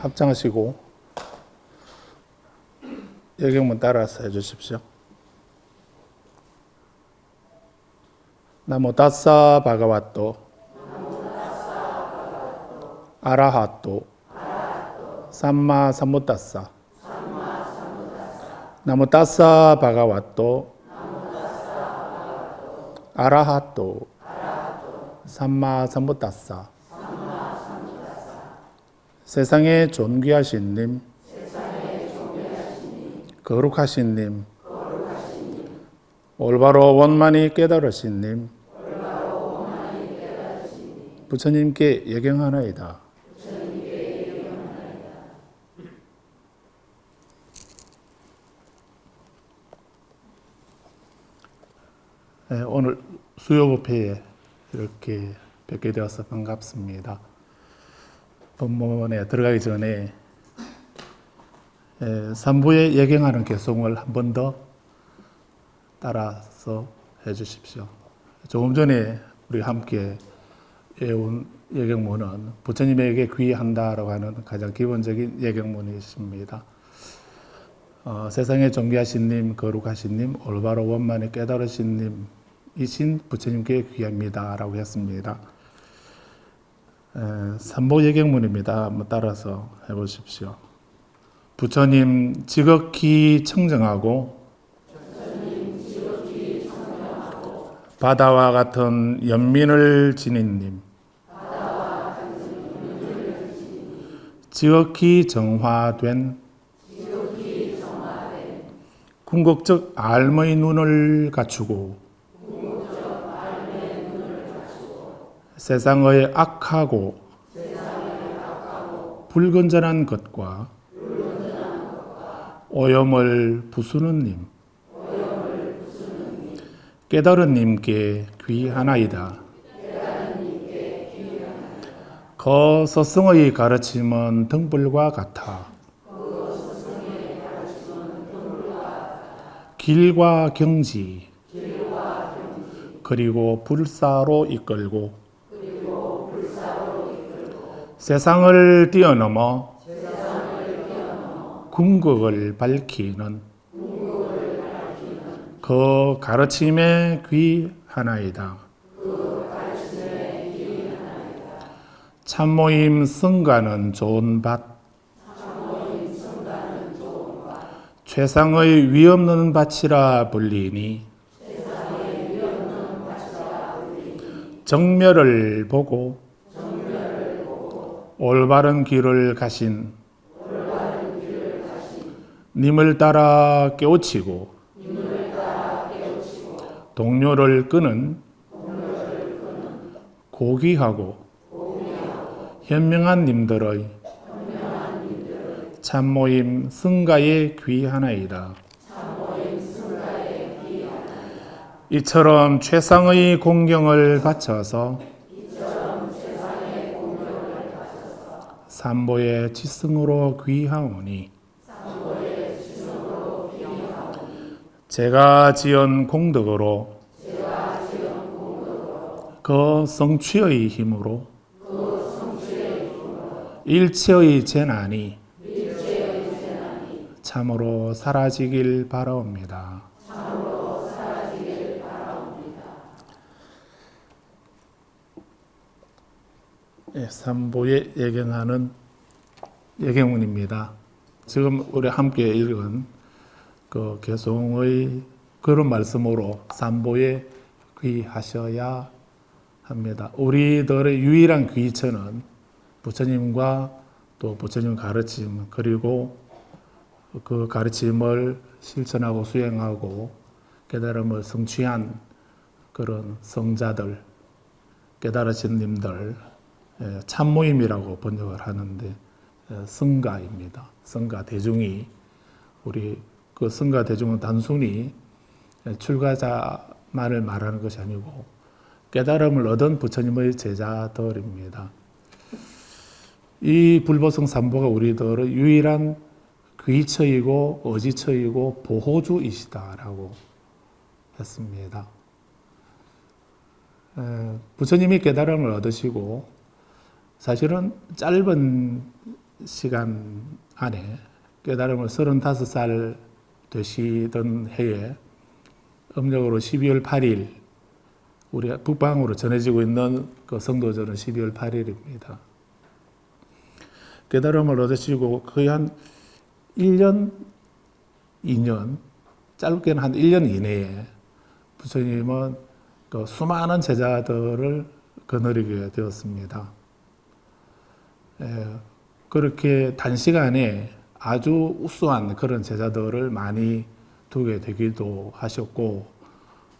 합장하시고 예경문 따라서 해주십시오. 나모 다사 바가와토 아라하토 삼마 삼부다사 나모 다사 바가와토 아라하토 삼마 삼부다사. 세상에 존귀하신 님, 거룩하신 님, 올바로 원만히 깨달으신 님, 부처님께 예경하나이다. 네, 오늘 수요법회에 이렇게 뵙게 되어서 반갑습니다. 본문에 들어가기 전에 삼부에 예경하는 개송을 한 번 더 따라서 해주십시오. 조금 전에 우리 함께 외운 예경문은 부처님에게 귀한다라고 하는 가장 기본적인 예경문이십니다. 세상에 존귀하신 님, 거룩하신 님, 올바로 원만히 깨달으신 님이신 부처님께 귀합니다 라고 했습니다. 삼보 예경문입니다. 한번 따라서 해보십시오. 부처님 지극히 청정하고 바다와 같은 연민을 지닌 님, 지극히 정화된 궁극적 알의 눈을 갖추고 세상의 악하고 불건전한 것과 오염을 부수는 님, 깨달은 님께 귀하나이다. 그 스승의 가르침은 등불과 같아 길과 경지 그리고 불사로 이끌고 세상을 뛰어넘어 궁극을 밝히는 그 가르침에 귀하나이다. 참모임 성가는 좋은 밭, 최상의 위없는 밭이라 불리니 정멸을 보고 올바른 길을 가신 님을 따라 깨우치고 동료를 끄는 고귀하고 현명한 님들의 참모임 승가에 귀하나이다. 이처럼 최상의 공경을 바쳐서 삼보의 지승으로 귀하오니 제가 지은 공덕으로 그 성취의 힘으로 일체의 재난이 참으로 사라지길 바라옵니다. 삼보에 예경하는 예경문입니다. 지금 우리 함께 읽은 그 개송의 그런 말씀으로 삼보에 귀하셔야 합니다. 우리들의 유일한 귀처는 부처님과 또 부처님 가르침 그리고 그 가르침을 실천하고 수행하고 깨달음을 성취한 그런 성자들, 깨달으신 님들, 참모임이라고 번역을 하는데 성가입니다. 성가 대중이 우리 그 성가 대중은 단순히 출가자만을 말하는 것이 아니고 깨달음을 얻은 부처님의 제자들입니다. 이 불보성 삼보가 우리들의 유일한 귀처이고 의지처이고 보호주이시다라고 했습니다. 부처님이 깨달음을 얻으시고 사실은 짧은 시간 안에 깨달음을 35살 되시던 해에 음력으로 12월 8일 우리 북방으로 전해지고 있는 그 성도절은 12월 8일입니다. 깨달음을 얻으시고 거의 한 1년, 2년, 짧게는 한 1년 이내에 부처님은 그 수많은 제자들을 거느리게 되었습니다. 그렇게 단시간에 아주 우수한 그런 제자들을 많이 두게 되기도 하셨고,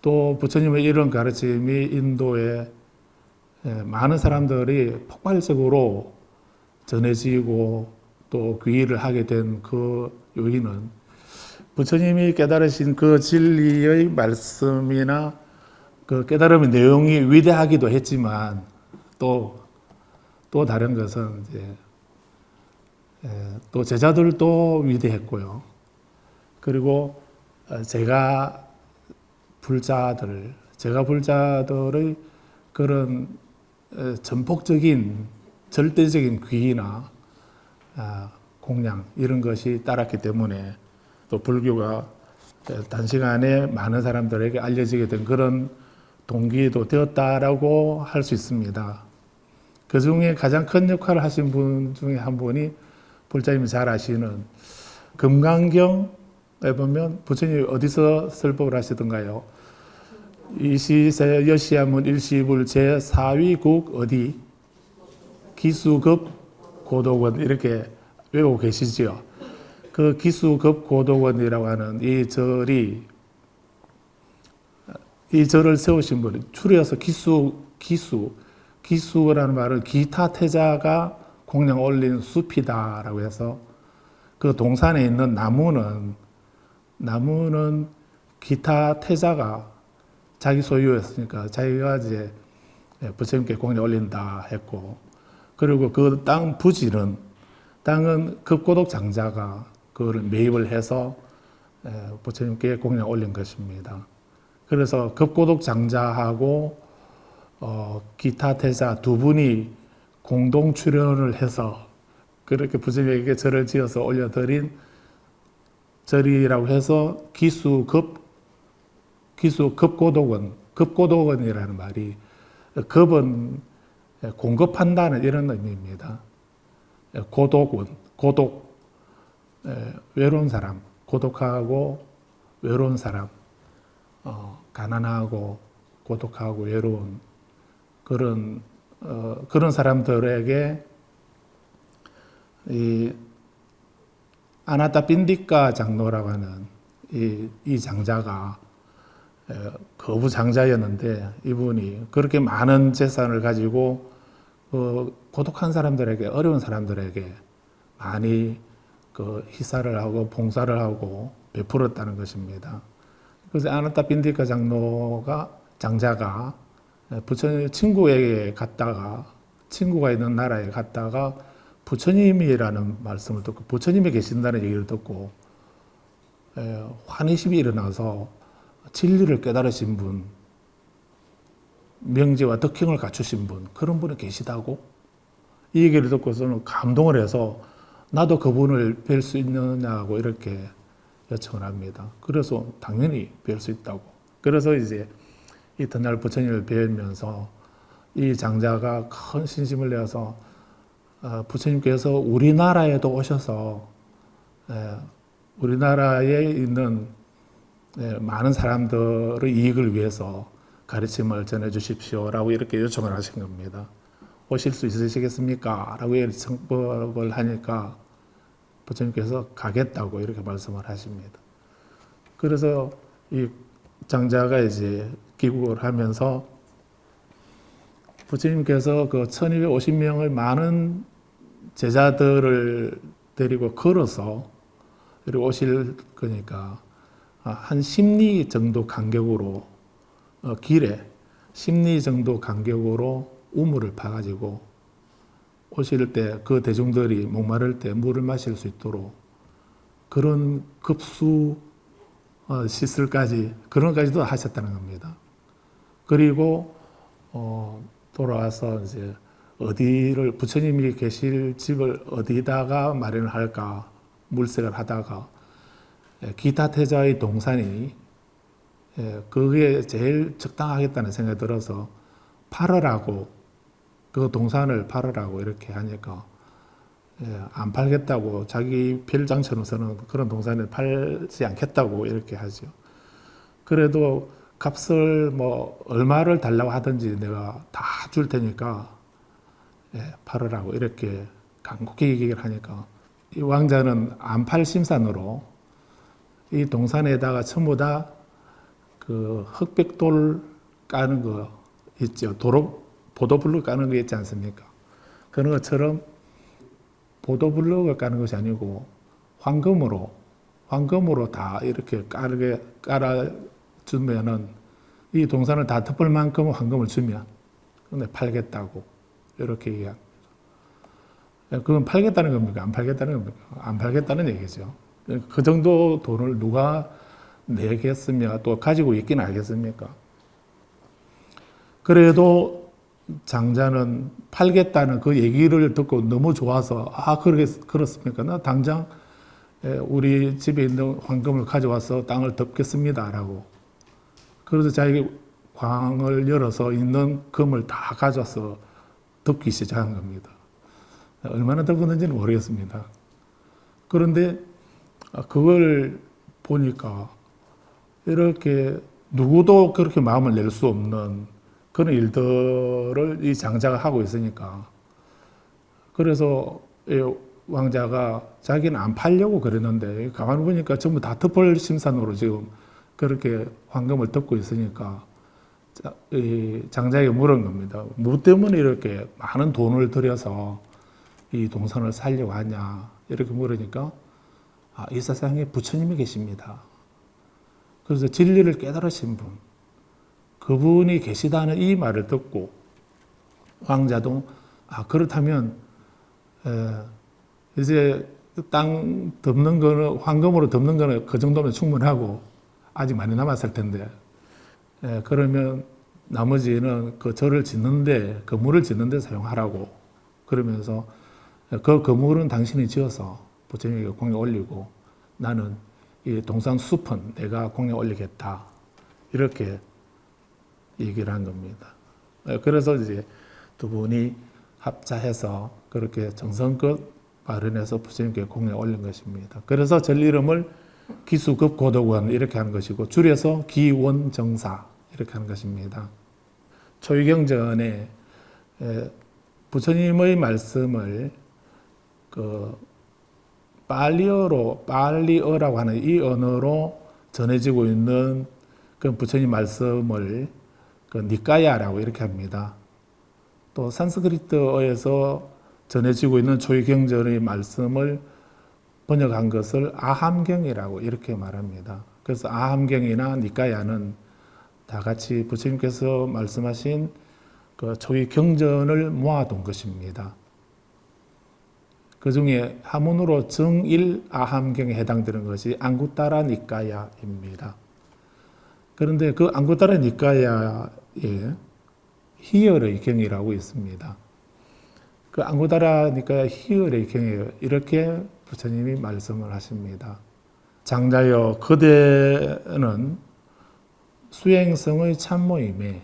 또 부처님의 이런 가르침이 인도에 많은 사람들이 폭발적으로 전해지고 또 귀의를 하게 된 그 요인은 부처님이 깨달으신 그 진리의 말씀이나 그 깨달음의 내용이 위대하기도 했지만 또 다른 것은 이제 또 제자들도 위대했고요. 그리고 제가 불자들의 그런 전폭적인 절대적인 귀의나 공양 이런 것이 따랐기 때문에 또 불교가 단시간에 많은 사람들에게 알려지게 된 그런 동기도 되었다라고 할 수 있습니다. 그 중에 가장 큰 역할을 하신 분 중에 한 분이 불자님이 잘 아시는 금강경에 보면 부처님이 어디서 설법을 하시던가요? 이시세 여시야문 일시불 제4위국 어디? 기수급 고도원 이렇게 외우고 계시지요. 그 기수급 고도원이라고 하는 이 절을 세우신 분이 줄여서 기수라는 말은 기타 태자가 공양 올린 숲이다라고 해서 그 동산에 있는 나무는 기타 태자가 자기 소유였으니까 자기가 이제 부처님께 공양 올린다 했고, 그리고 그 땅 부지는 땅은 급고독 장자가 그걸 매입을 해서 부처님께 공양 올린 것입니다. 그래서 급고독 장자하고 기타 태자 두 분이 공동 출연을 해서 그렇게 부처님에게 절을 지어서 올려드린 절이라고 해서 급고독원이라는 말이 급은 공급한다는 이런 의미입니다. 고독, 외로운 사람, 고독하고 외로운 사람, 가난하고 고독하고 외로운 그런 사람들에게 이 아나타 빈디카 장로라고 하는 이 장자가 거부 장자였는데 이분이 그렇게 많은 재산을 가지고 고독한 사람들에게, 어려운 사람들에게 많이 그 희사를 하고 봉사를 하고 베풀었다는 것입니다. 그래서 아나타 빈디카 장자가 부처님 친구에게 갔다가, 친구가 있는 나라에 갔다가 부처님이라는 말씀을 듣고 부처님이 계신다는 얘기를 듣고 환희심이 일어나서 진리를 깨달으신 분, 명제와 덕행을 갖추신 분, 그런 분이 계시다고 이 얘기를 듣고서는 감동을 해서 나도 그분을 뵐 수 있느냐고 이렇게 요청을 합니다. 그래서 당연히 뵐 수 있다고. 그래서 이제 이튿날 부처님을 뵈면서 이 장자가 큰 신심을 내어서 부처님께서 우리나라에도 오셔서 우리나라에 있는 많은 사람들의 이익을 위해서 가르침을 전해 주십시오라고 이렇게 요청을 하신 겁니다. 오실 수 있으시겠습니까? 라고 청법을 하니까 부처님께서 가겠다고 이렇게 말씀을 하십니다. 그래서 이 장자가 이제 귀국을 하면서 부처님께서 그 1250명의 많은 제자들을 데리고 걸어서 그리고 오실 거니까 한 10리 정도 간격으로 길에 10리 정도 간격으로 우물을 파가지고 오실 때 그 대중들이 목마를 때 물을 마실 수 있도록 그런 급수 시설까지 그런 까지도 하셨다는 겁니다. 그리고 돌아와서 이제 어디를 부처님이 계실 집을 어디다가 마련을 할까 물색을 하다가 기타 태자의 동산이 그게 제일 적당하겠다는 생각이 들어서 팔으라고 그 동산을 팔으라고 이렇게 하니까 안 팔겠다고 자기 별장처로서는 그런 동산을 팔지 않겠다고 이렇게 하죠. 그래도 값을 뭐 얼마를 달라고 하든지 내가 다 줄 테니까 팔으라고 이렇게 간곡히 얘기를 하니까 이 왕자는 안 팔 심산으로 이 동산에다가 전부 다 그 흑백돌 까는 거 있죠. 보도블록 까는 거 있지 않습니까? 그런 것처럼 보도블록을 까는 것이 아니고 황금으로 다 이렇게 깔아주면은 이 동산을 다 덮을 만큼 황금을 주면 근데 팔겠다고 이렇게 얘기합니다. 그건 팔겠다는 겁니까? 안 팔겠다는 겁니까? 안 팔겠다는 얘기죠. 그 정도 돈을 누가 내겠으며 또 가지고 있기는 알겠습니까? 그래도 장자는 팔겠다는 그 얘기를 듣고 너무 좋아서 그렇습니까? 나 당장 우리 집에 있는 황금을 가져와서 땅을 덮겠습니다 라고 그래서 자기 광을 열어서 있는 금을 다 가져와서 덮기 시작한 겁니다. 얼마나 덮었는지는 모르겠습니다. 그런데 그걸 보니까 이렇게 누구도 그렇게 마음을 낼 수 없는 그런 일들을 이 장자가 하고 있으니까 그래서 왕자가 자기는 안 팔려고 그랬는데 가만히 보니까 전부 다 덮을 심산으로 지금 그렇게 황금을 덮고 있으니까 이 장자에게 물은 겁니다. 뭐 때문에 이렇게 많은 돈을 들여서 이 동산을 살려고 하냐 이렇게 물으니까 이 세상에 부처님이 계십니다. 그래서 진리를 깨달으신 분 그분이 계시다는 이 말을 듣고 왕자도 그렇다면 이제 땅 덮는 거는 황금으로 덮는 거는 그 정도면 충분하고 아직 많이 남았을 텐데 그러면 나머지는 그 절을 짓는데 건물을 짓는데 사용하라고 그러면서 그 건물은 당신이 지어서 부처님에게 공에 올리고 나는 이 동산 숲은 내가 공에 올리겠다 이렇게 얘기를 한 겁니다. 그래서 이제 두 분이 합자해서 그렇게 정성껏 마련해서 부처님께 공에 올린 것입니다. 그래서 절 이름을 기수급고덕원 이렇게 하는 것이고 줄여서 기원정사 이렇게 하는 것입니다. 초유경전에 부처님의 말씀을 그 빨리어라고 하는 이 언어로 전해지고 있는 그 부처님 말씀을 그 니까야라고 이렇게 합니다. 또 산스크리트어에서 전해지고 있는 초유경전의 말씀을 번역한 것을 아함경이라고 이렇게 말합니다. 그래서 아함경이나 니까야는 다 같이 부처님께서 말씀하신 그 초유경전을 모아둔 것입니다. 그 중에 하문으로 정일 아함경에 해당되는 것이 앙구따라 니까야입니다. 그런데 그 앙구따라 니까야에 희열의 경이라고 있습니다. 그 앙구따라 니까야 희열의 경이에요. 이렇게 부처님이 말씀을 하십니다. 장자여 그대는 수행성의 참모임에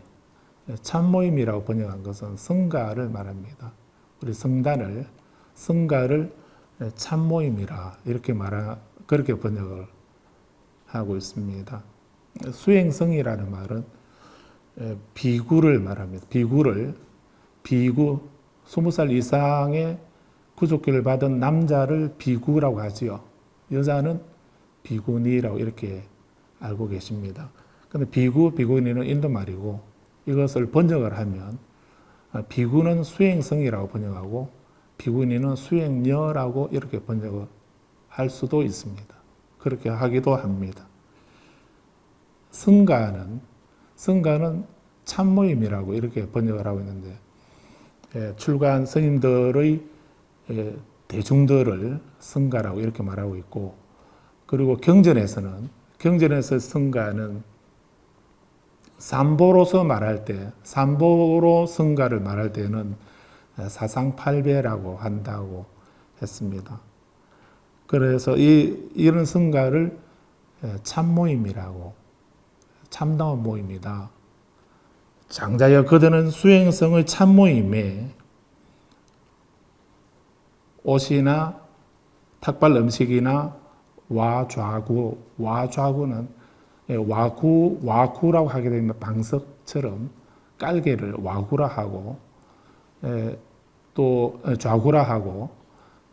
참모임이라고 번역한 것은 성가를 말합니다. 우리 성가를 참모임이라 이렇게 그렇게 번역을 하고 있습니다. 수행성이라는 말은 비구를 말합니다. 비구 20살 이상의 구족기를 받은 남자를 비구라고 하지요. 여자는 비구니라고 이렇게 알고 계십니다. 근데 비구니는 인도 말이고 이것을 번역을 하면 비구는 수행성이라고 번역하고 비구니는 수행녀라고 이렇게 번역을 할 수도 있습니다. 그렇게 하기도 합니다. 성가는 참모임이라고 이렇게 번역을 하고 있는데 출가한 스님들의 대중들을 성가라고 이렇게 말하고 있고 그리고 경전에서 성가는 삼보로 성가를 말할 때는 사상팔배라고 한다고 했습니다. 그래서 이런 성가를 참모임이라고, 참다운 모임이다. 장자여 거드는 수행성의 참모임에 옷이나 탁발 음식이나 와좌구는 와구라고 하게 되면 방석처럼 깔개를 와구라 하고, 또 좌구라 하고,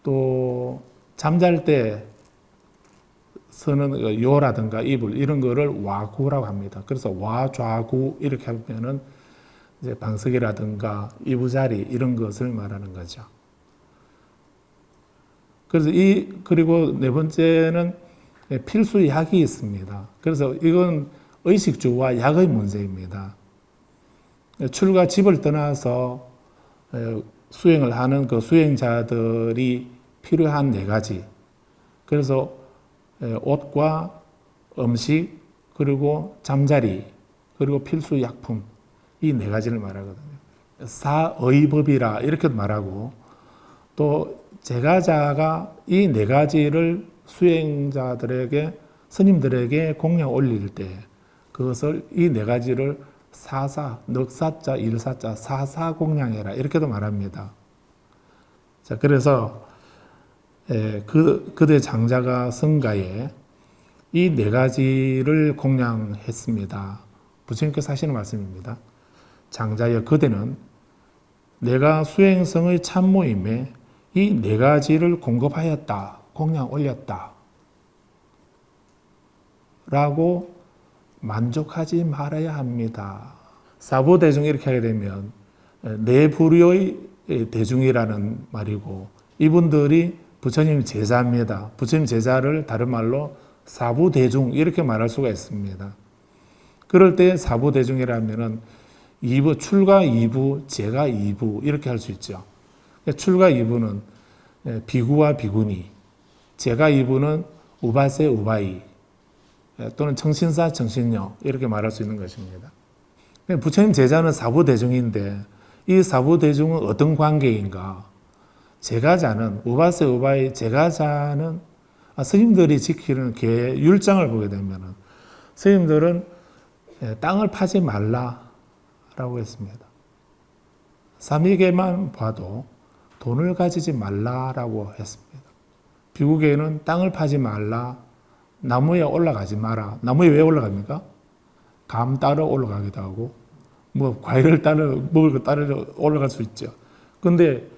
또 잠잘 때 쓰는 요라든가 이불 이런 거를 와구라고 합니다. 그래서 와좌구 이렇게 하면은 이제 방석이라든가 이부자리 이런 것을 말하는 거죠. 그래서 그리고 네 번째는 필수 약이 있습니다. 그래서 이건 의식주와 약의 문제입니다. 출가 집을 떠나서 수행을 하는 그 수행자들이 필요한 네 가지. 그래서 옷과 음식, 그리고 잠자리, 그리고 필수 약품, 이 네 가지를 말하거든요. 사의법이라 이렇게도 말하고, 또 제가자가 이 네 가지를 수행자들에게, 스님들에게 공양 올릴 때 그것을 이 네 가지를 사사, 넉사자, 일사자, 사사공양해라 이렇게도 말합니다. 자, 그래서 그대 장자가 성가에 이 네 가지를 공양했습니다. 부처님께서 하시는 말씀입니다. 장자여 그대는 내가 수행성의 참모임에 이 네 가지를 공급하였다, 공양 올렸다 라고 만족하지 말아야 합니다. 사부대중 이렇게 하게 되면 네 부류의 대중이라는 말이고, 이분들이 부처님 제자입니다. 부처님 제자를 다른 말로 사부대중 이렇게 말할 수가 있습니다. 그럴 때 사부대중이라면은 출가 2부, 제가 2부 이렇게 할 수 있죠. 출가 2부는 비구와 비구니, 제가 2부는 우바세 우바이 또는 청신사 청신녀 이렇게 말할 수 있는 것입니다. 부처님 제자는 사부대중인데 이 사부대중은 어떤 관계인가? 제가자는 우바세 우바이, 제가자는 스님들이 지키는 율장을 보게 되면 스님들은 땅을 파지 말라라고 했습니다. 삼위계만 봐도 돈을 가지지 말라라고 했습니다. 비구계는 땅을 파지 말라, 나무에 올라가지 마라. 나무에 왜 올라갑니까? 감 따러 올라가기도 하고, 뭐 과일을 따러 먹을 거 따러 올라갈 수 있죠. 근데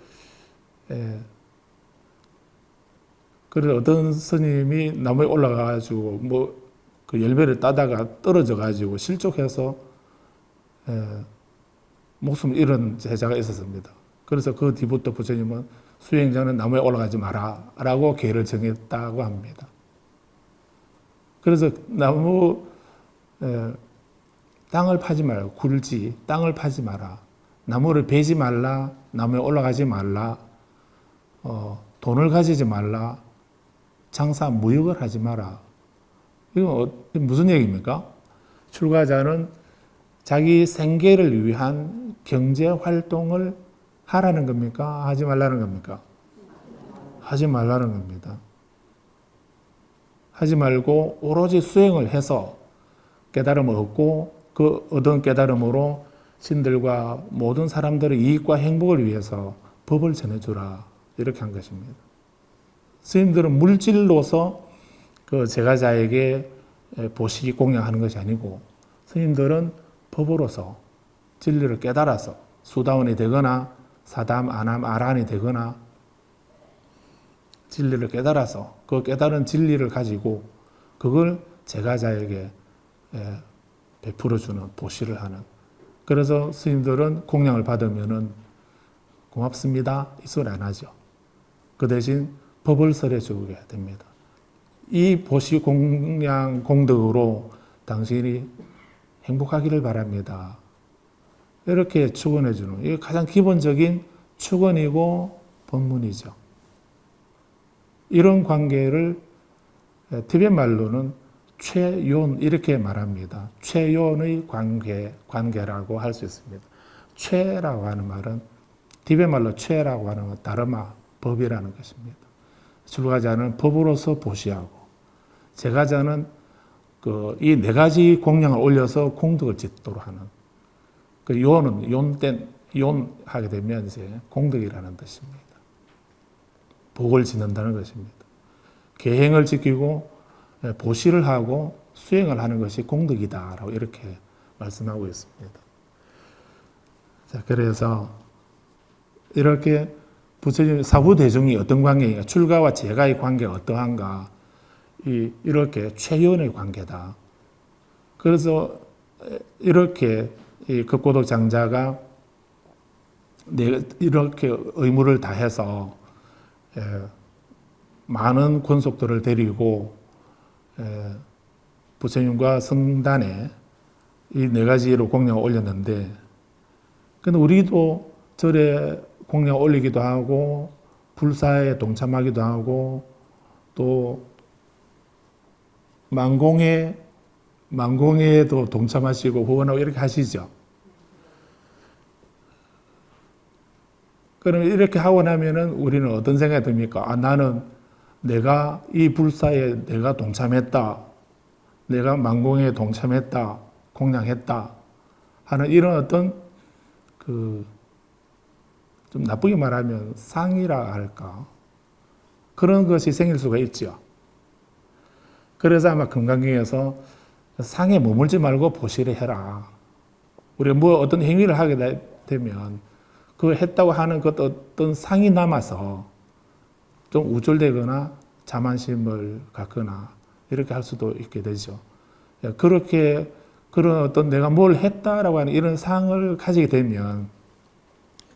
그래서 어떤 스님이 나무에 올라가가지고 뭐 그 열매를 따다가 떨어져가지고 실족해서 목숨을 잃은 제자가 있었습니다. 그래서 그 뒤부터 부처님은 수행자는 나무에 올라가지 마라 라고 계를 정했다고 합니다. 그래서 땅을 파지 말고 굴지, 땅을 파지 마라, 나무를 베지 말라, 나무에 올라가지 말라, 돈을 가지지 말라, 장사 무역을 하지 마라. 이건 무슨 얘기입니까? 출가자는 자기 생계를 위한 경제 활동을 하라는 겁니까? 하지 말라는 겁니까? 하지 말라는 겁니다. 하지 말고 오로지 수행을 해서 깨달음을 얻고 그 얻은 깨달음으로 신들과 모든 사람들의 이익과 행복을 위해서 법을 전해주라 이렇게 한 것입니다. 스님들은 물질로서 그 제가자에게 보시 공양하는 것이 아니고 스님들은 법으로서 진리를 깨달아서 수다원이 되거나 사담, 아남, 아란이 되거나 진리를 깨달아서 그 깨달은 진리를 가지고 그걸 제가자에게 베풀어주는 보시를 하는. 그래서 스님들은 공양을 받으면은 고맙습니다 이 소리 안 하죠. 그 대신 법을 설해주게 됩니다. 이 보시 공양 공덕으로 당신이 행복하기를 바랍니다. 이렇게 축원해주는, 이게 가장 기본적인 축원이고 법문이죠. 이런 관계를 티벳 말로는 최연 이렇게 말합니다. 최연의 관계라고 할 수 있습니다. 최라고 하는 말은 디베 말로 최라고 하는 건 다르마, 법이라는 것입니다. 출가자는 법으로서 보시하고, 제가자는 이 네 가지 공양을 올려서 공덕을 짓도록 하는, 그 요는 용 하게 되면 이제 공덕이라는 뜻입니다. 복을 짓는다는 것입니다. 계행을 지키고 보시를 하고 수행을 하는 것이 공덕이다라고 이렇게 말씀하고 있습니다. 자, 그래서 이렇게 부처님 사부대중이 어떤 관계인가, 출가와 제가의 관계가 어떠한가, 이렇게 최연의 관계다. 그래서 이렇게 이 극고독 장자가 이렇게 의무를 다해서 많은 권속들을 데리고 부처님과 성단에 이 네 가지로 공양을 올렸는데, 근데 우리도 절에 공양 올리기도 하고 불사에 동참하기도 하고 또 만공에도 동참하시고 후원하고 이렇게 하시죠. 그러면 이렇게 하고 나면은 우리는 어떤 생각이 듭니까? 아, 나는 내가 이 불사에 내가 동참했다. 내가 만공에 동참했다. 공양했다. 하는 이런 어떤 좀 나쁘게 말하면 상이라 할까? 그런 것이 생길 수가 있죠. 그래서 아마 금강경에서 상에 머물지 말고 보시를 해라. 우리가 뭐 어떤 행위를 하게 되면 그 했다고 하는 것 어떤 상이 남아서 좀 우쭐대거나 자만심을 갖거나 이렇게 할 수도 있게 되죠. 그렇게 그런 어떤 내가 뭘 했다라고 하는 이런 상을 가지게 되면,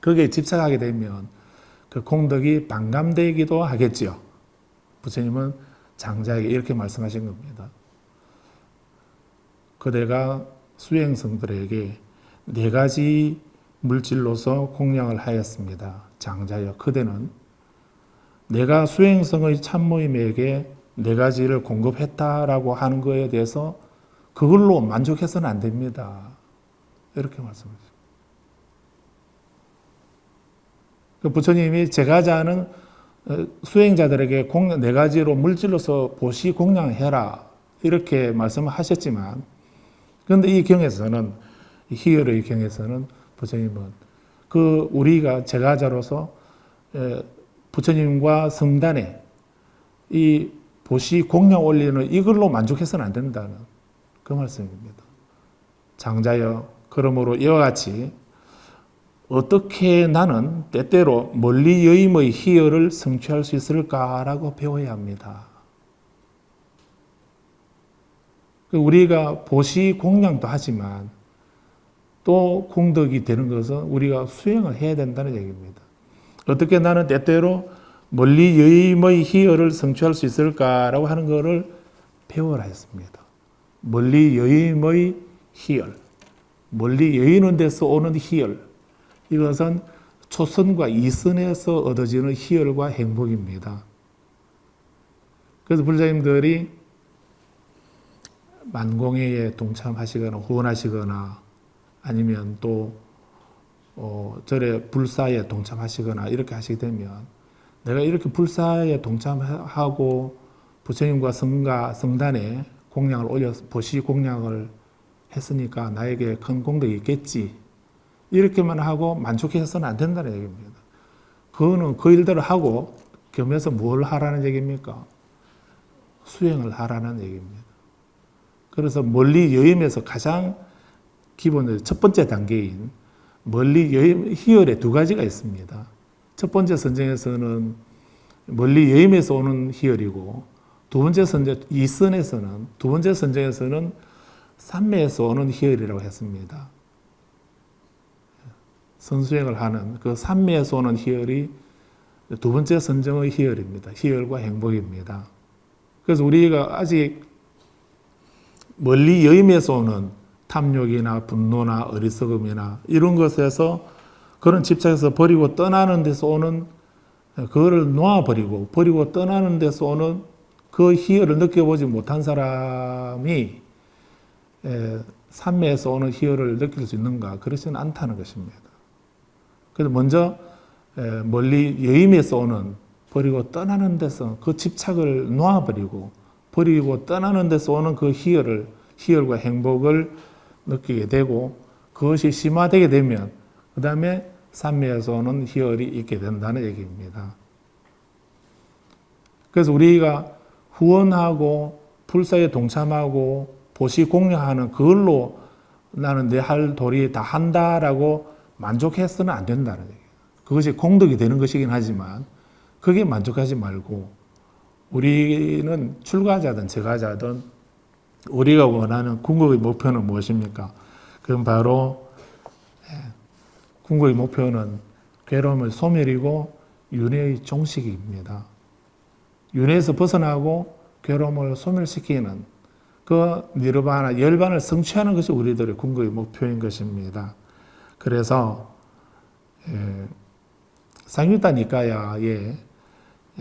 거기에 집착하게 되면 그 공덕이 반감되기도 하겠죠. 부처님은 장자에게 이렇게 말씀하신 겁니다. 그대가 수행성들에게 네 가지 물질로서 공양을 하였습니다. 장자여, 그대는 내가 수행성의 참모임에게 네 가지를 공급했다라고 하는 것에 대해서 그걸로 만족해서는 안 됩니다. 이렇게 말씀하셨습니다. 부처님이 제가자는 수행자들에게 네 가지로 물질로서 보시 공양해라 이렇게 말씀하셨지만, 그런데 이 경에서는, 희열의 경에서는 부처님은 우리가 제가자로서 부처님과 성단에 이 보시 공양 올리는 이걸로 만족해서는 안 된다는 그 말씀입니다. 장자여, 그러므로 이와 같이 어떻게 나는 때때로 멀리 여임의 희열을 성취할 수 있을까라고 배워야 합니다. 우리가 보시 공양도 하지만 또 공덕이 되는 것은 우리가 수행을 해야 된다는 얘기입니다. 어떻게 나는 때때로 멀리 여임의 희열을 성취할 수 있을까라고 하는 것을 배워라 했습니다. 멀리 여임의 희열, 멀리 여의는 데서 오는 희열, 이것은 초선과 이선에서 얻어지는 희열과 행복입니다. 그래서 불자님들이 만공회에 동참하시거나 후원하시거나 아니면 또 절에 불사에 동참하시거나 이렇게 하시게 되면, 내가 이렇게 불사에 동참하고 부처님과 성단에 공양을 올려서 보시 공양을 했으니까 나에게 큰 공덕이 있겠지, 이렇게만 하고 만족해서는 안 된다는 얘기입니다. 그거는 그 일대로 하고 겸해서 뭘 하라는 얘기입니까? 수행을 하라는 얘기입니다. 그래서 멀리 여임에서 가장 기본적으로 첫 번째 단계인 멀리 여임 희열에 두 가지가 있습니다. 첫 번째 선정에서는 멀리 여임에서 오는 희열이고, 두 번째 선정 이선에서는, 두 번째 선정에서는 삼매에서 오는 희열이라고 했습니다. 선수행을 하는 그 삼매에서 오는 희열이 두 번째 선정의 희열입니다. 희열과 행복입니다. 그래서 우리가 아직 멀리 여임에서 오는 탐욕이나 분노나 어리석음이나 이런 것에서 그런 집착에서 버리고 떠나는 데서 오는, 그거를 놓아버리고 버리고 떠나는 데서 오는 그 희열을 느껴보지 못한 사람이 삼매에서 오는 희열을 느낄 수 있는가? 그렇지는 않다는 것입니다. 그래서 먼저 멀리 여임에서 오는 버리고 떠나는 데서 그 집착을 놓아버리고 버리고 떠나는 데서 오는 그 희열과 행복을 느끼게 되고 그것이 심화되게 되면 그 다음에 삼매에서 오는 희열이 있게 된다는 얘기입니다. 그래서 우리가 후원하고 불사에 동참하고 보시 공양하는 그걸로 나는 내 할 도리 다 한다라고 만족해서는 안 된다는 얘기예요. 그것이 공덕이 되는 것이긴 하지만 그게 만족하지 말고 우리는 출가자든 제가자든 우리가 원하는 궁극의 목표는 무엇입니까? 그럼 바로 궁극의 목표는 괴로움의 소멸이고 윤회의 종식입니다. 윤회에서 벗어나고 괴로움을 소멸시키는 그 니르바나 열반을 성취하는 것이 우리들의 궁극의 목표인 것입니다. 그래서 상유타 니카야에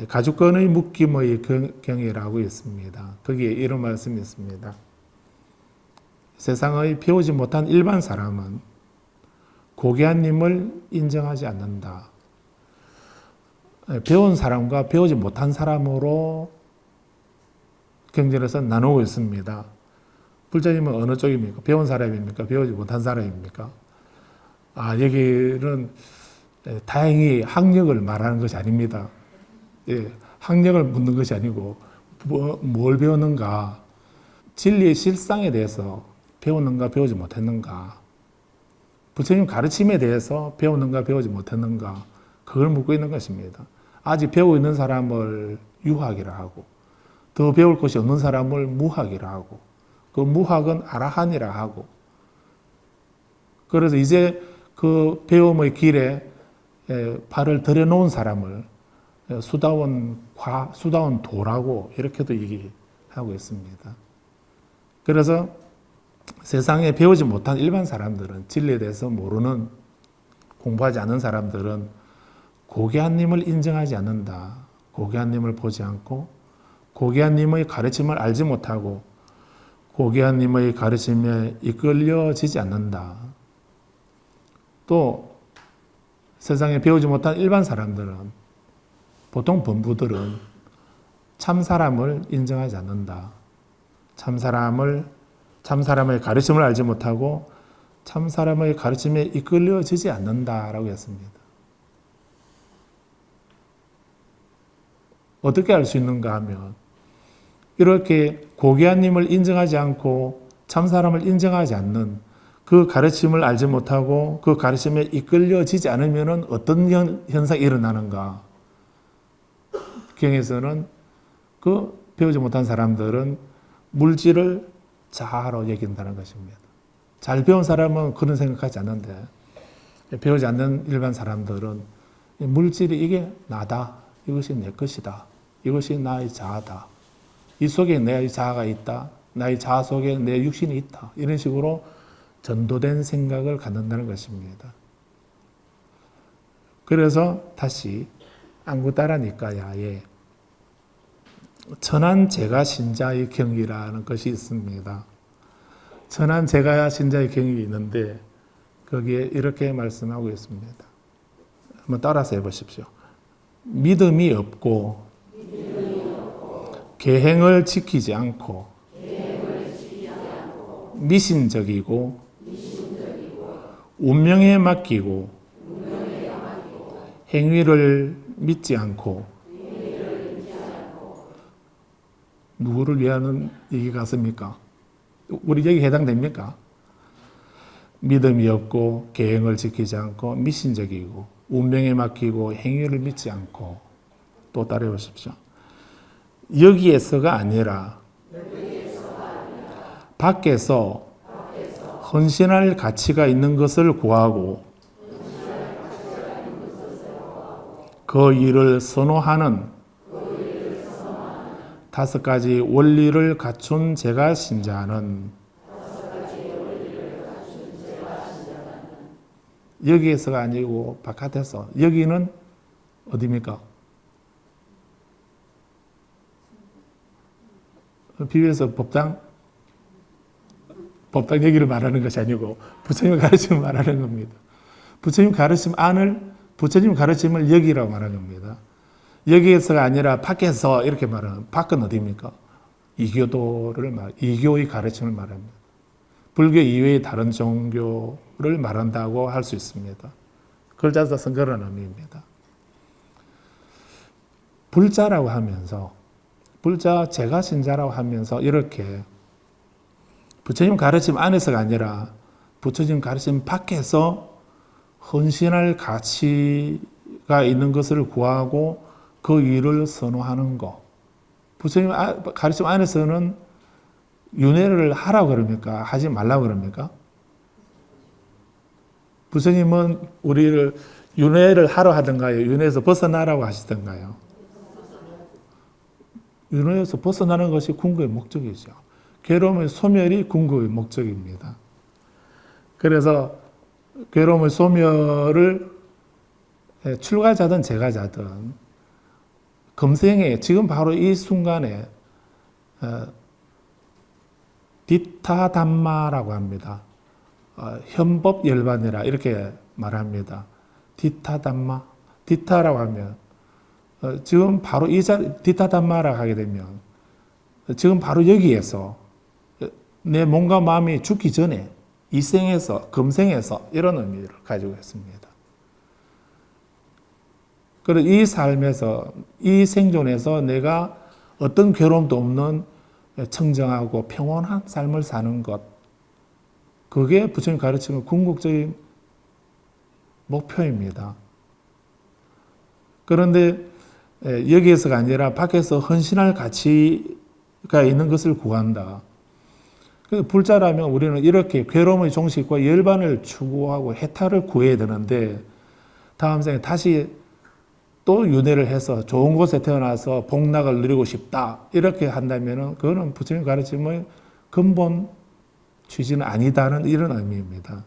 가죽건의 묶임의 경이라고 있습니다. 거기에 이런 말씀이 있습니다. 세상의 배우지 못한 일반 사람은 고귀한님을 인정하지 않는다. 배운 사람과 배우지 못한 사람으로 경전에서 나누고 있습니다. 불자님은 어느 쪽입니까? 배운 사람입니까? 배우지 못한 사람입니까? 여기는 다행히 학력을 말하는 것이 아닙니다. 학력을 묻는 것이 아니고 뭘 배웠는가, 진리의 실상에 대해서 배웠는가 배우지 못했는가, 부처님 가르침에 대해서 배웠는가 배우지 못했는가, 그걸 묻고 있는 것입니다. 아직 배우고 있는 사람을 유학이라 하고 더 배울 것이 없는 사람을 무학이라 하고 그 무학은 아라한이라 하고 그래서 이제 그 배움의 길에 발을 들여놓은 사람을 수다원 도라고 이렇게도 얘기하고 있습니다. 그래서 세상에 배우지 못한 일반 사람들은 진리에 대해서 모르는 공부하지 않은 사람들은 고귀한님을 인정하지 않는다. 고귀한님을 보지 않고 고귀한님의 가르침을 알지 못하고 고귀한님의 가르침에 이끌려지지 않는다. 또 세상에 배우지 못한 일반 사람들은 보통 범부들은 참 사람을 인정하지 않는다. 참 사람의 가르침을 알지 못하고 참 사람의 가르침에 이끌려지지 않는다라고 했습니다. 어떻게 알 수 있는가 하면 이렇게 고귀한님을 인정하지 않고 참 사람을 인정하지 않는 그 가르침을 알지 못하고 그 가르침에 이끌려지지 않으면 어떤 현상이 일어나는가? 경에서는 그 배우지 못한 사람들은 물질을 자아로 여긴다는 것입니다. 잘 배운 사람은 그런 생각하지 않는데 배우지 않는 일반 사람들은 물질이 이게 나다. 이것이 내 것이다. 이것이 나의 자아다. 이 속에 내 자아가 있다. 나의 자아 속에 내 육신이 있다. 이런 식으로 전도된 생각을 갖는다는 것입니다. 그래서 다시 안구따라니까야에 천안제가신자의 경이라는 것이 있습니다. 천안제가신자의 경이 있는데 거기에 이렇게 말씀하고 있습니다. 한번 따라서 해보십시오. 믿음이 없고 계행을 지키지 않고 미신적이고 운명에 맡기고 행위를 믿지 않고 누구를 위하는 얘기 같습니까? 우리 여기 해당됩니까? 믿음이 없고 계행을 지키지 않고 미신적이고 운명에 맡기고 행위를 믿지 않고 또 따라해 보십시오. 여기에서가 아니라 밖에서 헌신할 가치가 있는 것을 구하고 그 일을 선호하는 5가지 원리를 갖춘 제가 신자는 여기에서가 아니고 바깥에서. 여기는 어디입니까? 비유해서 법당 얘기를 말하는 것이 아니고 부처님 가르침을 말하는 겁니다. 부처님 가르침 안을 부처님 가르침을 여기라고 말하는 겁니다. 여기에서가 아니라 밖에서 이렇게 말하는, 밖은 어디입니까? 이교의 가르침을 말합니다. 불교 이외의 다른 종교를 말한다고 할 수 있습니다. 글자 써서 그런 의미입니다. 불자라고 하면서, 불자 제가 신자라고 하면서 이렇게 부처님 가르침 안에서가 아니라 부처님 가르침 밖에서 헌신할 가치가 있는 것을 구하고 그 일을 선호하는 것. 부처님 가르침 안에서는 윤회를 하라고 그럽니까? 하지 말라고 그럽니까? 부처님은 우리를 윤회를 하러 하던가요? 윤회에서 벗어나라고 하시던가요? 윤회에서 벗어나는 것이 궁극의 목적이죠. 괴로움의 소멸이 궁극의 목적입니다. 그래서 괴로움의 소멸을 출가자든 재가자든 금생에 지금 바로 이 순간에 디타담마라고 합니다. 현법 열반이라 이렇게 말합니다. 디타담마, 디타라고 하면 지금 바로 이 자리 디타담마라고 하게 되면 지금 바로 여기에서 내 몸과 마음이 죽기 전에 이 생에서 금생에서 이런 의미를 가지고 있습니다. 그래서 이 삶에서 이 생존에서 내가 어떤 괴로움도 없는 청정하고 평온한 삶을 사는 것, 그게 부처님 가르치는 궁극적인 목표입니다. 그런데 여기에서가 아니라 밖에서 헌신할 가치가 있는 것을 구한다. 불자라면 우리는 이렇게 괴로움의 종식과 열반을 추구하고 해탈을 구해야 되는데 다음 생에 다시 또 윤회를 해서 좋은 곳에 태어나서 복락을 누리고 싶다 이렇게 한다면 그거는 부처님 가르침의 근본 취지는 아니다는 이런 의미입니다.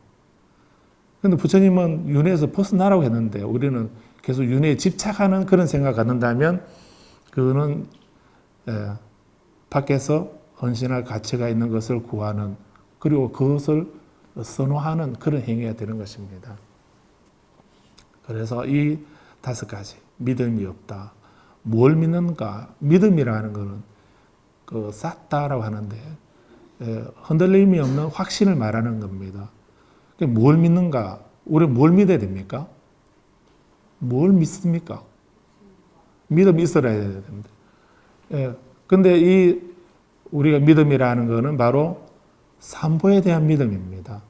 그런데 부처님은 윤회에서 벗어나라고 했는데 우리는 계속 윤회에 집착하는 그런 생각을 갖는다면 그거는 밖에서 헌신할 가치가 있는 것을 구하는 그리고 그것을 선호하는 그런 행위가 되는 것입니다. 그래서 이 5가지 믿음이 없다. 뭘 믿는가? 믿음이라는 것은 그 사타라고 하는데 흔들림이 없는 확신을 말하는 겁니다. 뭘 믿는가? 우리 뭘 믿어야 됩니까? 뭘 믿습니까? 믿음이 있어야 됩니다. 근데 이 우리가 믿음이라는 것은 바로 삼보에 대한 믿음입니다.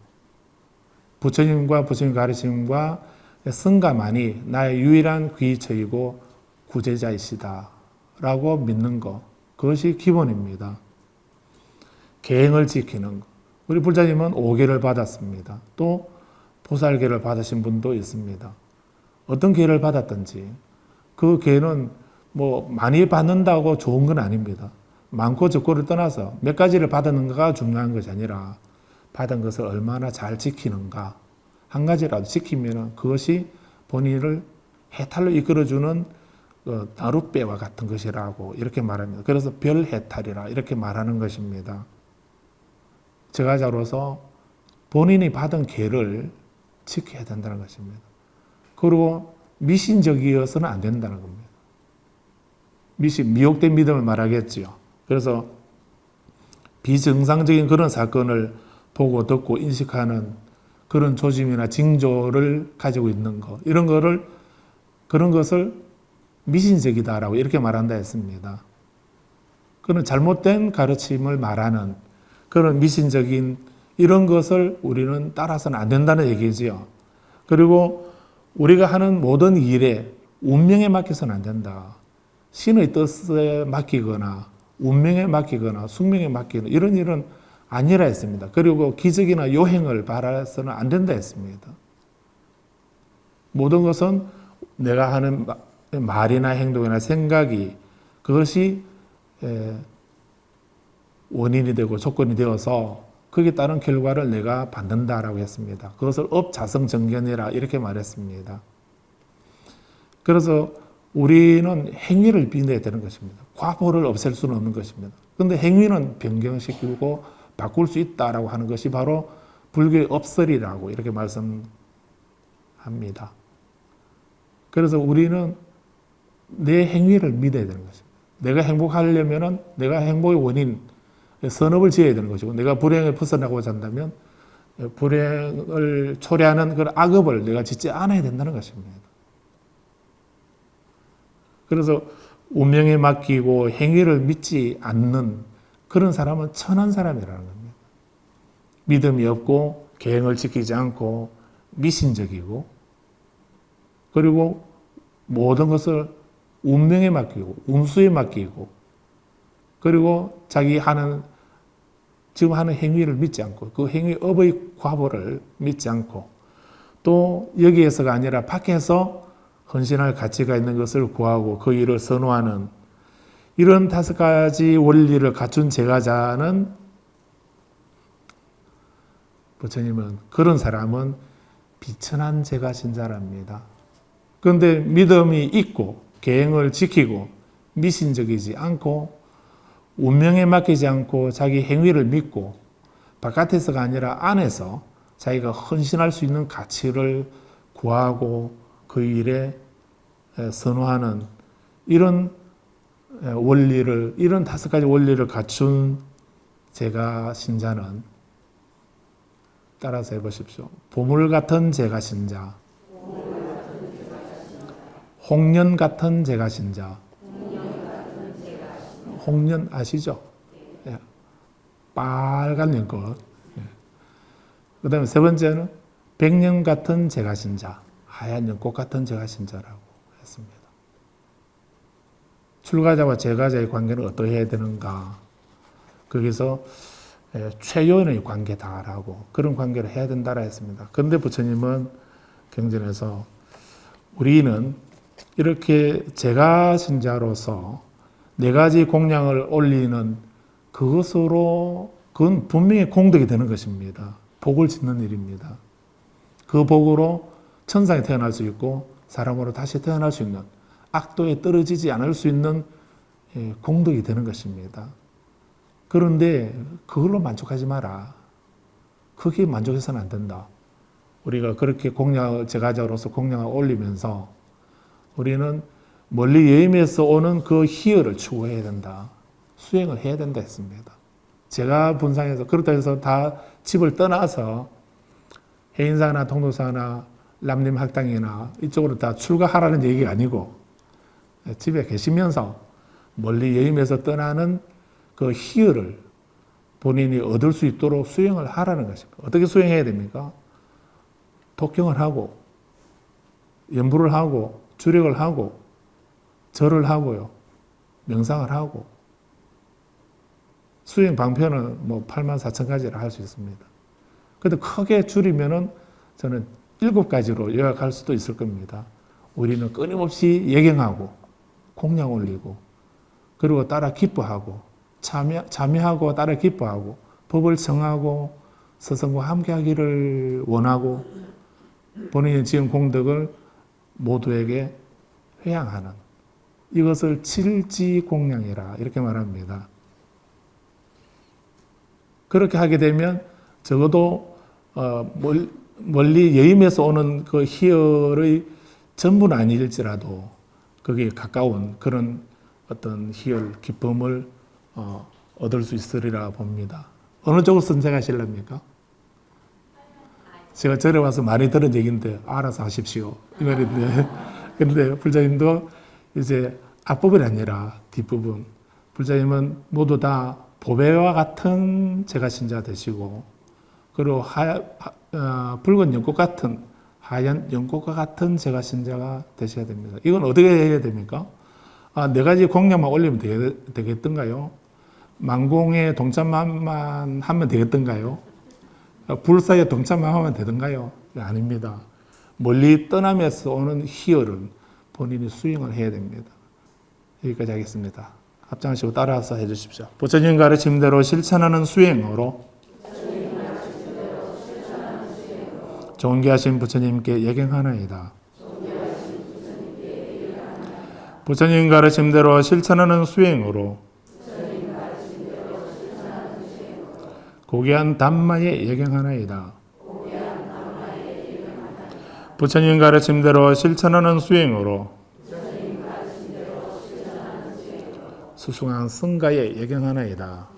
부처님과 부처님 가르침과 성가만이 나의 유일한 귀처이고 구제자이시다 라고 믿는 것, 그것이 기본입니다. 계행을 지키는 것. 우리 불자님은 5계를 받았습니다. 또 보살계를 받으신 분도 있습니다. 어떤 계를 받았든지 그 계는 뭐 많이 받는다고 좋은 건 아닙니다. 많고 적고를 떠나서 몇 가지를 받았는가가 중요한 것이 아니라 받은 것을 얼마나 잘 지키는가. 한 가지라도 지키면 그것이 본인을 해탈로 이끌어주는 나룻배와 같은 것이라고 이렇게 말합니다. 그래서 별해탈이라 이렇게 말하는 것입니다. 제가자로서 본인이 받은 계를 지켜야 된다는 것입니다. 그리고 미신적이어서는 안 된다는 겁니다. 미혹된 믿음을 말하겠지요. 그래서 비정상적인 그런 사건을 보고 듣고 인식하는 그런 조짐이나 징조를 가지고 있는 것, 그런 것을 미신적이다라고 이렇게 말한다 했습니다. 그런 잘못된 가르침을 말하는 그런 미신적인 이런 것을 우리는 따라서는 안 된다는 얘기지요. 그리고 우리가 하는 모든 일에 운명에 맡겨서는 안 된다. 신의 뜻에 맡기거나 운명에 맡기거나 숙명에 맡기거나 이런 일은 아니라 했습니다. 그리고 기적이나 요행을 바라서는 안 된다 했습니다. 모든 것은 내가 하는 말이나 행동이나 생각이 그것이 원인이 되고 조건이 되어서 거기에 따른 결과를 내가 받는다라고 했습니다. 그것을 업자성정견이라 이렇게 말했습니다. 그래서 우리는 행위를 빛내야 되는 것입니다. 과보를 없앨 수는 없는 것입니다. 그런데 행위는 변경시키고 바꿀 수 있다라고 하는 것이 바로 불교의 업설이라고 이렇게 말씀합니다. 그래서 우리는 내 행위를 믿어야 되는 것입니다. 내가 행복하려면은 내가 행복의 원인, 선업을 지어야 되는 것이고, 내가 불행을 벗어나고자 한다면 불행을 초래하는 그런 악업을 내가 짓지 않아야 된다는 것입니다. 그래서 운명에 맡기고 행위를 믿지 않는 그런 사람은 천한 사람이라는 겁니다. 믿음이 없고 계획을 지키지 않고 미신적이고, 그리고 모든 것을 운명에 맡기고 운수에 맡기고, 그리고 지금 하는 행위를 믿지 않고 그 행위업의 과보를 믿지 않고, 또 여기에서가 아니라 밖에서 헌신할 가치가 있는 것을 구하고 그 일을 선호하는 이런 5가지 원리를 갖춘 제가자는, 부처님은 그런 사람은 비천한 제가신자랍니다. 그런데 믿음이 있고 계행을 지키고 미신적이지 않고 운명에 맡기지 않고 자기 행위를 믿고 바깥에서가 아니라 안에서 자기가 헌신할 수 있는 가치를 구하고 그 일에 선호하는 이런 원리를, 이런 5가지 원리를 갖춘 제가 신자는, 따라서 해보십시오. 보물 같은 제가 신자, 홍련 같은 제가 신자. 홍련 아시죠? 예. 빨간 연꽃. 예. 그 다음에 3번째는 백년 같은 제가 신자, 하얀 연꽃 같은 제가 신자라고 했습니다. 출가자와 제가자의 관계는 어떠해야 되는가? 거기서 최연의 관계다라고, 그런 관계를 해야 된다라 했습니다. 그런데 부처님은 경전에서 우리는 이렇게 제가 신자로서 4가지 공양을 올리는 그것으로, 그건 분명히 공덕이 되는 것입니다. 복을 짓는 일입니다. 그 복으로 천상에 태어날 수 있고 사람으로 다시 태어날 수 있는, 악도에 떨어지지 않을 수 있는 공덕이 되는 것입니다. 그런데 그걸로 만족하지 마라. 거기에 만족해서는 안 된다. 우리가 그렇게 제가자로서 공양을 올리면서 우리는 멀리 여임에서 오는 그 희열을 추구해야 된다. 수행을 해야 된다 했습니다. 제가 분상에서, 그렇다 해서 다 집을 떠나서 해인사나 통도사나 람림학당이나 이쪽으로 다 출가하라는 얘기가 아니고, 집에 계시면서 멀리 여임에서 떠나는 그 희열을 본인이 얻을 수 있도록 수행을 하라는 것입니다. 어떻게 수행해야 됩니까? 독경을 하고, 연부를 하고, 주력을 하고, 절을 하고요, 명상을 하고, 수행 방편은 84,000가지를 할 수 있습니다. 그런데 크게 줄이면은 저는 7가지로 요약할 수도 있을 겁니다. 우리는 끊임없이 예경하고, 공양 올리고, 그리고 따라 기뻐하고, 참여하고 따라 기뻐하고, 법을 청하고, 스승과 함께하기를 원하고, 본인이 지은 공덕을 모두에게 회양하는, 이것을 칠지공양이라 이렇게 말합니다. 그렇게 하게 되면 적어도 멀리 여임에서 오는 그 희열의 전부는 아닐지라도 거기에 가까운 그런 어떤 희열, 기쁨을 얻을 수 있으리라 봅니다. 어느 쪽을 선택하실랍니까? 제가 절에 와서 많이 들은 얘기인데 알아서 하십시오 이 말인데, 그런데 불자님도 이제 앞부분이 아니라 뒷부분, 불자님은 모두 다 보배와 같은 제가신자 되시고, 그리고 붉은 연꽃 같은, 하얀 연꽃과 같은 제가신자가 되셔야 됩니다. 이건 어떻게 해야 됩니까? 4가지 공양만 올리면 되겠던가요? 만공에 동참만 하면 되겠던가요? 불사에 동참만 하면 되던가요? 아닙니다. 멀리 떠나면서 오는 희열은 본인이 수행을 해야 됩니다. 여기까지 하겠습니다. 합장하시고 따라서 해주십시오. 부처님 가르침대로 실천하는 수행으로 존귀하신 부처님께 예경하나이다. 부처님 가르침대로 실천하는 수행으로 고귀한 담마에 예경하나이다. 부처님 가르침대로 실천하는 수행으로 수승한 성가에 예경하나이다.